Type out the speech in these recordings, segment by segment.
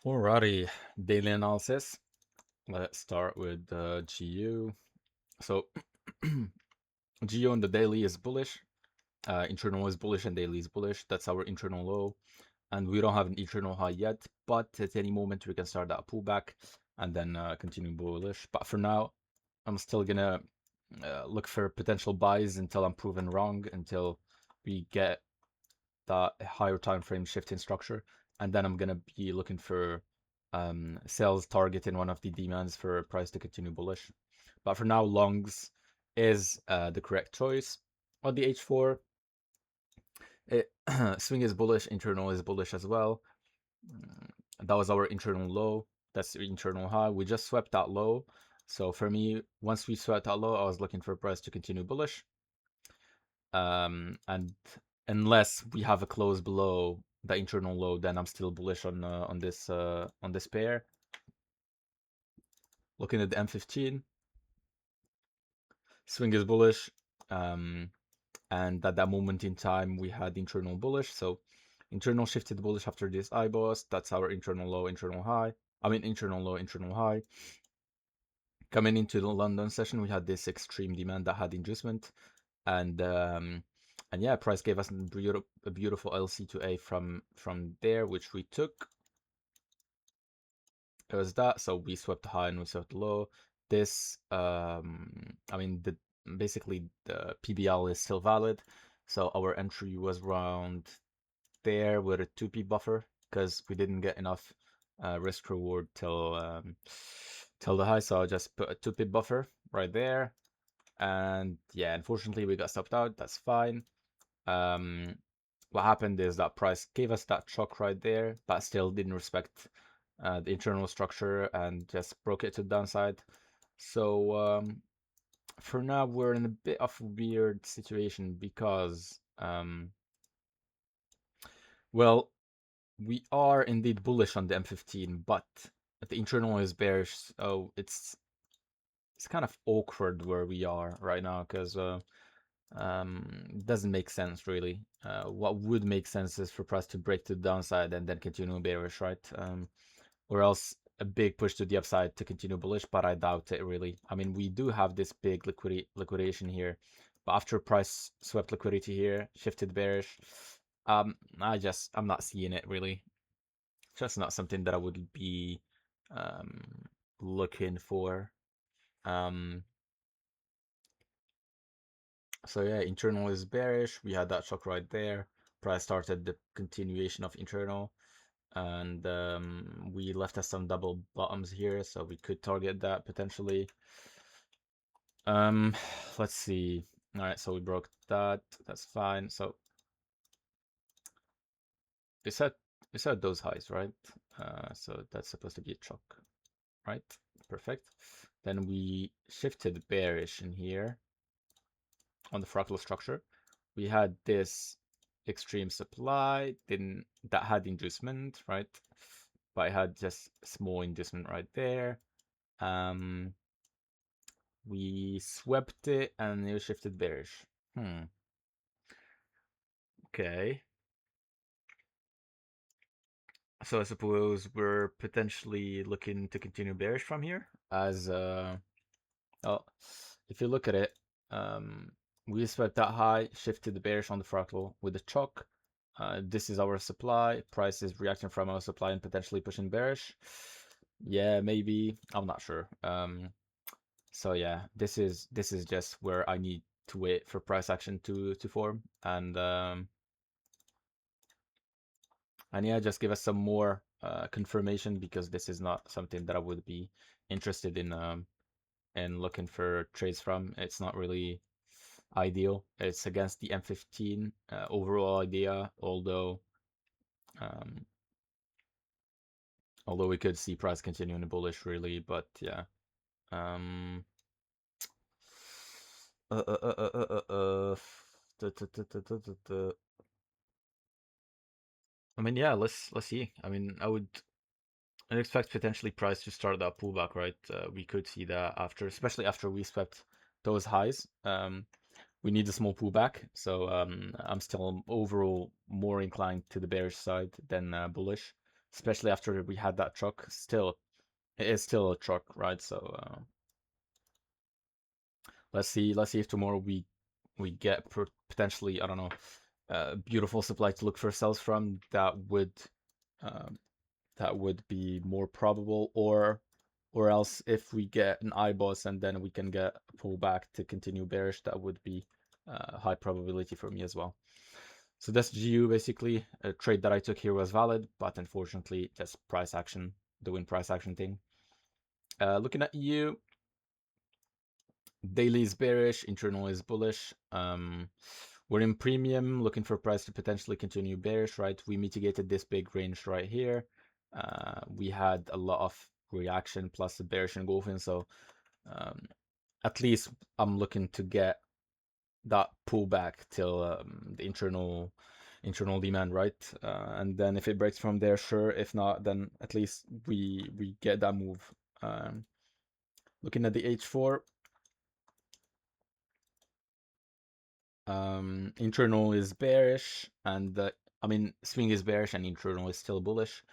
Alrighty, daily analysis. Let's start with GU. So GU on the daily is bullish, internal is bullish, and daily is bullish. That's our internal low, and we don't have an internal high yet. But at any moment we can start that pullback and then continue bullish. But for now, I'm still gonna look for potential buys until I'm proven wrong, until we get that higher time frame shift in structure, and then I'm gonna be looking for sales target in one of the demands for price to continue bullish. But for now, longs is the correct choice. On the H4, swing is bullish, internal is bullish as well. That was our internal low. That's the internal high. We just swept that low. So for me, once we swept that low, I was looking for price to continue bullish. And unless we have a close below the internal low, then I'm still bullish on this pair. Looking at the M15, swing is bullish, and at that moment in time we had internal bullish, so internal shifted bullish after this IBOS. That's our internal low, internal high. I mean internal low, internal high. Coming into the London session, we had this extreme demand that had inducement, and yeah, price gave us a beautiful LC to A from there, which we took. It was that, so we swept high and we swept low. This, I mean, basically the PBL is still valid, so our entry was around there with a 2p buffer because we didn't get enough risk reward till the high, so I just put a 2p buffer right there. And yeah, unfortunately we got stopped out. That's fine. What happened is that price gave us that shock right there, but still didn't respect the internal structure and just broke it to the downside. So for now we're in a bit of a weird situation because well, we are indeed bullish on the M15, but the internal is bearish, so it's kind of awkward where we are right now because it doesn't make sense really. What would make sense is for price to break to the downside and then continue bearish, right? Or else a big push to the upside to continue bullish, but I doubt it really. I mean, we do have this big liquidation here, but after price swept liquidity here, shifted bearish, I'm not seeing it really. Just not something that I would be looking for. Um, So yeah, internal is bearish. We had that shock right there. Price started the continuation of internal, and we left us some double bottoms here, so we could target that potentially. Um, let's see. All right, so we broke that. That's fine. So we set those highs, right? So that's supposed to be a choke, right? Perfect. Then we shifted bearish in here on the fractal structure. We had this extreme supply, that had inducement, right? But I had just small inducement right there. We swept it and it shifted bearish. Okay. So I suppose we're potentially looking to continue bearish from here as well, if you look at it, we swept that high, shifted the bearish on the fractal with the choke. This is our supply. Price is reacting from our supply and potentially pushing bearish. Yeah, maybe. I'm not sure. So yeah, this is just where I need to wait for price action to form, and yeah, just give us some more confirmation, because this is not something that I would be interested in looking for trades from. It's not really ideal. It's against the M15 overall idea, um, although we could see price continuing bullish really, but yeah. Um, uh, uh, uh, uh, uh, uh, duh, duh, duh, duh, duh, duh, duh. I mean, yeah, let's see. I mean, I'd expect potentially price to start that pullback, right? We could see that after, especially after we swept those highs. We need a small pullback, so I'm still overall more inclined to the bearish side than bullish. especially after we had that truck. Still, it is still a truck, right? So let's see if tomorrow we get potentially, I don't know, beautiful supply to look for sells from. Um, that would be more probable, or else if we get an IBOS and then we can get a pullback to continue bearish, that would be high probability for me as well. So that's GU. Basically, a trade that I took here was valid, but unfortunately just price action, doing price action thing. Looking at EU, daily is bearish, internal is bullish. We're in premium, looking for price to potentially continue bearish, right? We mitigated this big range right here. We had a lot of reaction plus the bearish engulfing, so at least I'm looking to get that pullback till the internal demand, right? And then if it breaks from there, sure. If not, then at least we get that move. Looking at the H4, internal is bearish, and I mean, swing is bearish and internal is still bullish.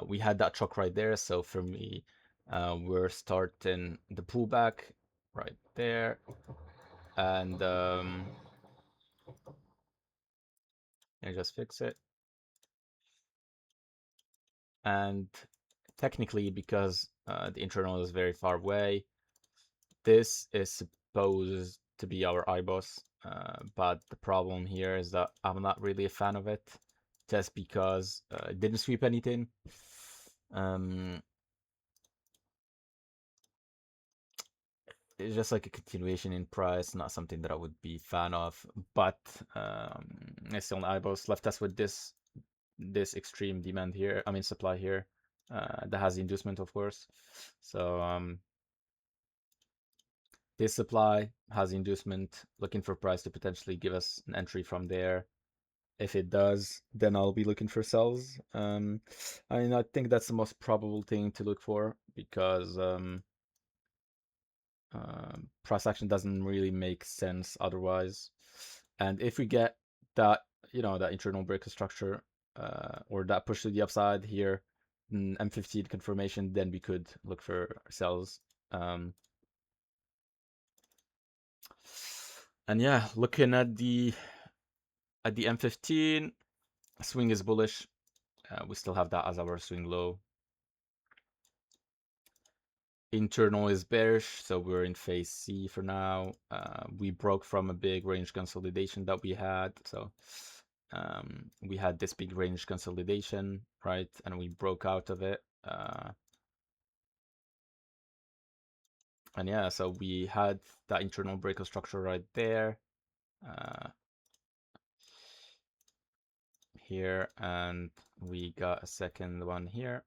We had that truck right there, so for me, we're starting the pullback right there, and I just fix it. And technically, because the internal is very far away, this is supposed to be our IBOS, but the problem here is that I'm not really a fan of it, just because it didn't sweep anything. It's just like a continuation in price, not something that I would be fan of. But it's on IBOS left us with this extreme demand here. I mean supply here. That has the inducement, of course. So this supply has inducement, looking for price to potentially give us an entry from there. If it does, then I'll be looking for sells. I mean, I think that's the most probable thing to look for, because price action doesn't really make sense otherwise. And if we get that, that internal breaker structure, or that push to the upside here, M15 confirmation, then we could look for sells. And yeah, looking at the M15, swing is bullish. We still have that as our swing low. Internal is bearish, so we're in phase C for now. We broke from a big range consolidation that we had, so we had this big range consolidation, right? And we broke out of it. And yeah, so we had that internal breaker structure right there, here, and we got a second one here.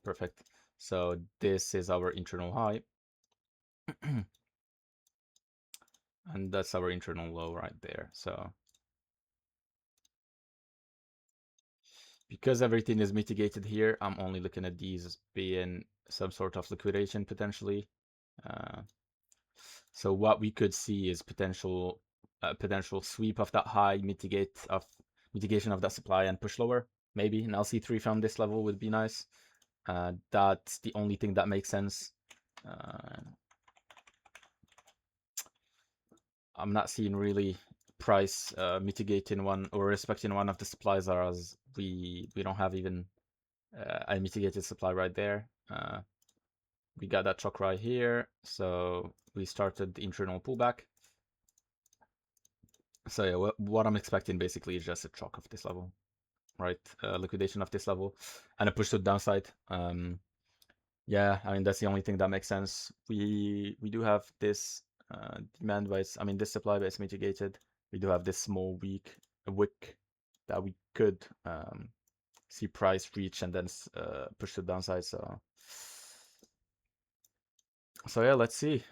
Perfect. So this is our internal high. And that's our internal low right there. So because everything is mitigated here, I'm only looking at these as being some sort of liquidation potentially. So what we could see is potential sweep of that high, mitigation of that supply and push lower. Maybe an LC3 from this level would be nice. That's the only thing that makes sense. I'm not seeing really price mitigating one or respecting one of the supplies, as we don't have even a mitigated supply right there. We got that truck right here, so we started the internal pullback. So yeah, what I'm expecting basically is just a choke of this level, right? Liquidation of this level and a push to the downside. Yeah, I mean, that's the only thing that makes sense. We do have this demand base, I mean, this supply base mitigated. We do have this small wick that we could see price reach and then push to the downside. So yeah, let's see.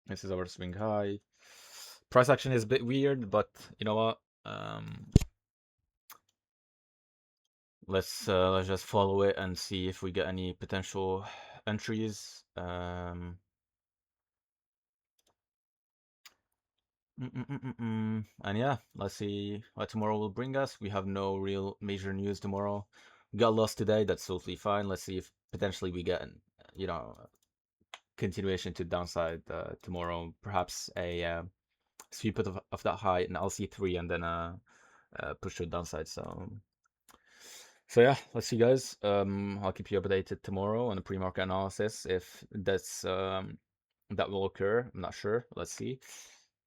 This is our swing high. Price action is a bit weird, but you know what? Let's just follow it and see if we get any potential entries. And yeah, let's see what tomorrow will bring us. We have no real major news tomorrow. We got lost today. That's totally fine. Let's see if potentially we get, you know, continuation to downside tomorrow. Perhaps a sweep of that high in LC3 and then push to the downside. So yeah, let's see, guys. I'll keep you updated tomorrow on the pre-market analysis if that will occur. I'm not sure. Let's see.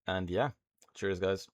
And yeah, cheers, guys.